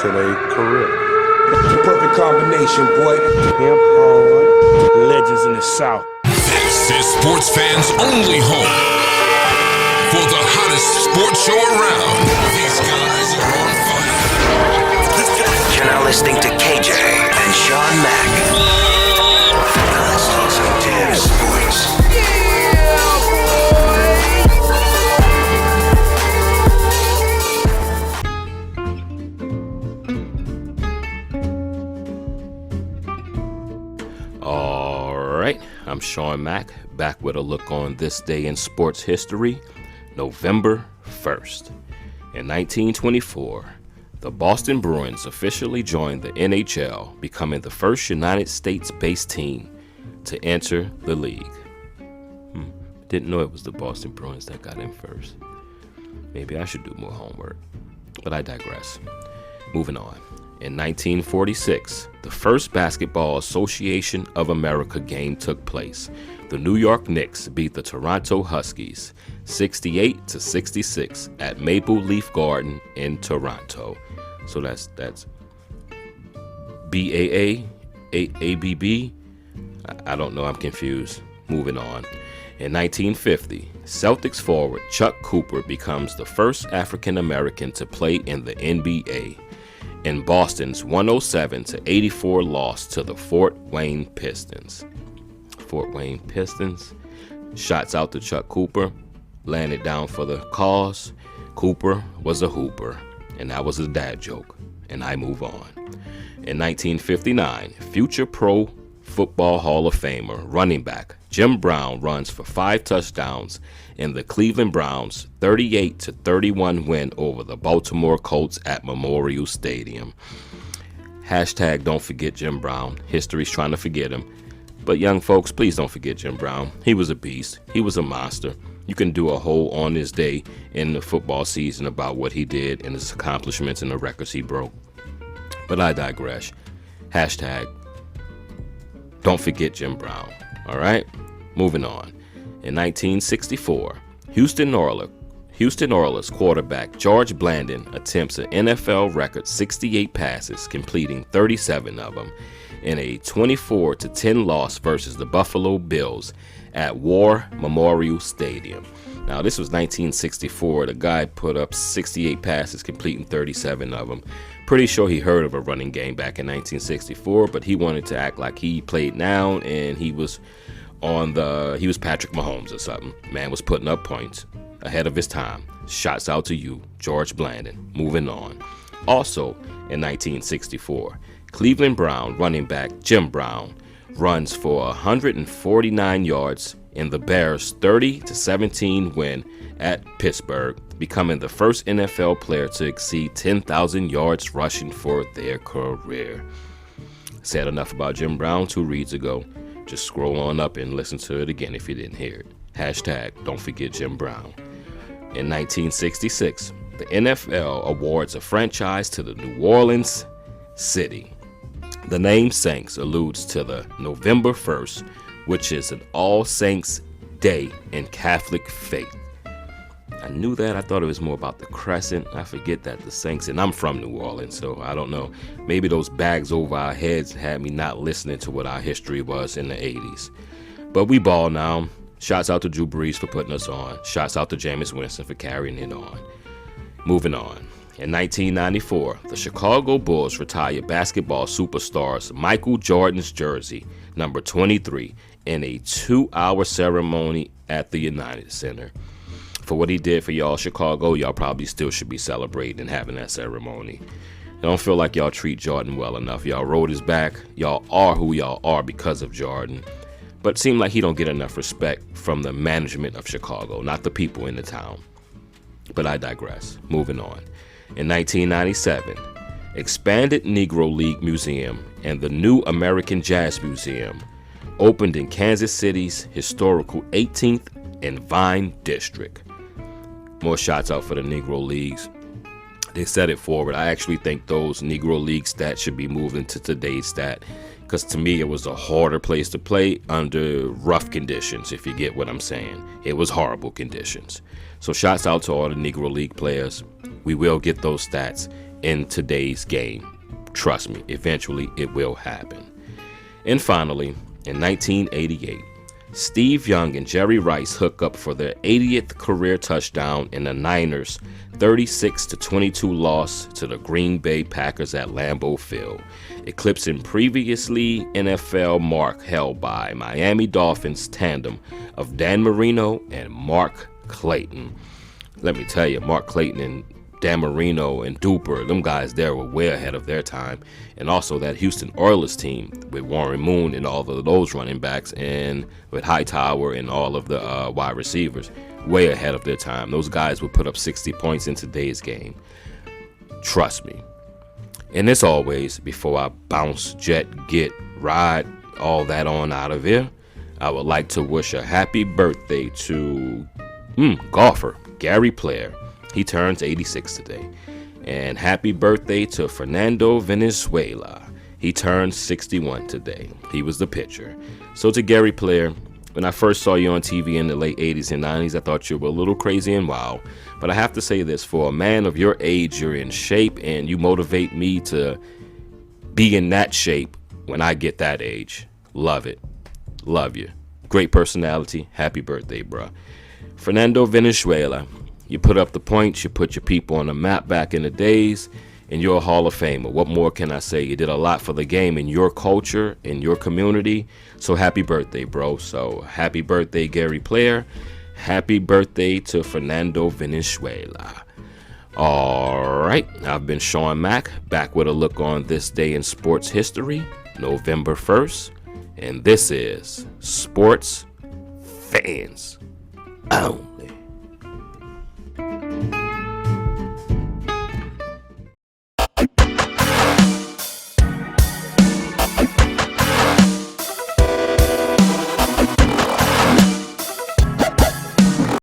to their career. The perfect combination, boy. Hemp hard, legends in the South. This is sports fans' only home for the hottest sports show around. These guys are on fire. You're now listening to KJ and Shawn Mack. Let's talk some damn sports. I'm Shawn Mack, back with a look on this day in sports history, November 1st. In 1924, the Boston Bruins officially joined the NHL, becoming the first United States-based team to enter the league. Didn't know it was the Boston Bruins that got in first. Maybe I should do more homework, but I digress. Moving on. In 1946, the first Basketball Association of America game took place. The New York Knicks beat the Toronto Huskies 68-66 at Maple Leaf Garden in Toronto. So that's BAA, ABB. I don't know, I'm confused. Moving on. In 1950, Celtics forward Chuck Cooper becomes the first African American to play in the NBA. In Boston's 107-84 loss to the Fort Wayne Pistons. Fort Wayne Pistons. Shots out to Chuck Cooper. Laying it down for the cause. Cooper was a hooper. And that was a dad joke. And I move on. In 1959, future Pro Football Hall of Famer running back Jim Brown runs for 5 touchdowns in the Cleveland Browns' 38-31 win over the Baltimore Colts at Memorial Stadium. Hashtag don't forget Jim Brown. History's trying to forget him. But young folks, please don't forget Jim Brown. He was a beast. He was a monster. You can do a whole on this day in the football season about what he did and his accomplishments and the records he broke. But I digress. Hashtag don't forget Jim Brown. All right, moving on. In 1964, Houston Oilers quarterback George Blandon attempts an NFL record 68 passes, completing 37 of them, in a 24-10 loss versus the Buffalo Bills at War Memorial Stadium. Now, this was 1964. The guy put up 68 passes, completing 37 of them. Pretty sure he heard of a running game back in 1964, but he wanted to act like he played now and he was Patrick Mahomes or something. Man was putting up points ahead of his time. Shots out to you, George Blandon. Moving on. Also in 1964, Cleveland Brown running back Jim Brown runs for 149 yards in the Bears' 30-17 win at Pittsburgh, becoming the first NFL player to exceed 10,000 yards rushing for their career. Said enough about Jim Brown 2 reads ago. Just scroll on up and listen to it again if you didn't hear it. Hashtag don't forget Jim Brown. In 1966, the NFL awards a franchise to the New Orleans City. The name Saints alludes to the November 1st, which is an All Saints Day in Catholic faith. I knew that. I thought it was more about the crescent. I forget that the Saints, and I'm from New Orleans, so I don't know. Maybe those bags over our heads had me not listening to what our history was in the 80s. But we ball now. Shouts out to Drew Brees for putting us on. Shouts out to Jameis Winston for carrying it on. Moving on. In 1994, the Chicago Bulls retired basketball superstars Michael Jordan's jersey, number 23, in a 2-hour ceremony at the United Center. For what he did for y'all Chicago, y'all probably still should be celebrating and having that ceremony. I don't feel like y'all treat Jordan well enough. Y'all rode his back. Y'all are who y'all are because of Jordan. But it seemed like he don't get enough respect from the management of Chicago, not the people in the town. But I digress. Moving on. In 1997, expanded Negro League Museum and the new American Jazz Museum opened in Kansas City's historical 18th and Vine District. More shots out for the Negro Leagues. They set it forward. I actually think those Negro League stats should be moved into today's stat, because to me it was a harder place to play under rough conditions, if you get what I'm saying. It was horrible conditions. So shots out to all the Negro League players. We will get those stats in today's game. Trust me, eventually it will happen. And finally, in 1988, Steve Young and Jerry Rice hook up for their 80th career touchdown in the Niners' 36-22 loss to the Green Bay Packers at Lambeau Field, eclipsing previously NFL mark held by Miami Dolphins tandem of Dan Marino and Mark Clayton. Let me tell you, Mark Clayton and Dan Marino and Duper, them guys there were way ahead of their time. And also that Houston Oilers team with Warren Moon and all of those running backs, and with Hightower and all of the wide receivers, way ahead of their time. Those guys would put up 60 points in today's game. Trust me. And as always, before I bounce, jet, get, ride, all that on out of here, I would like to wish a happy birthday to golfer Gary Player. He turns 86 today. And happy birthday to Fernando Valenzuela. He turned 61 today. He was the pitcher. So to Gary Player, when I first saw you on TV in the late 80s and 90s, I thought you were a little crazy and wild. But I have to say this, for a man of your age, you're in shape and you motivate me to be in that shape when I get that age. Love it. Love you. Great personality. Happy birthday, bro. Fernando Valenzuela. You put up the points, you put your people on the map back in the days, and you're a Hall of Famer. What more can I say? You did a lot for the game in your culture, in your community. So happy birthday, bro. So happy birthday, Gary Player. Happy birthday to Fernando Valenzuela. All right, I've been Shawn Mack, back with a look on this day in sports history, November 1st. And this is Sports Fans Only.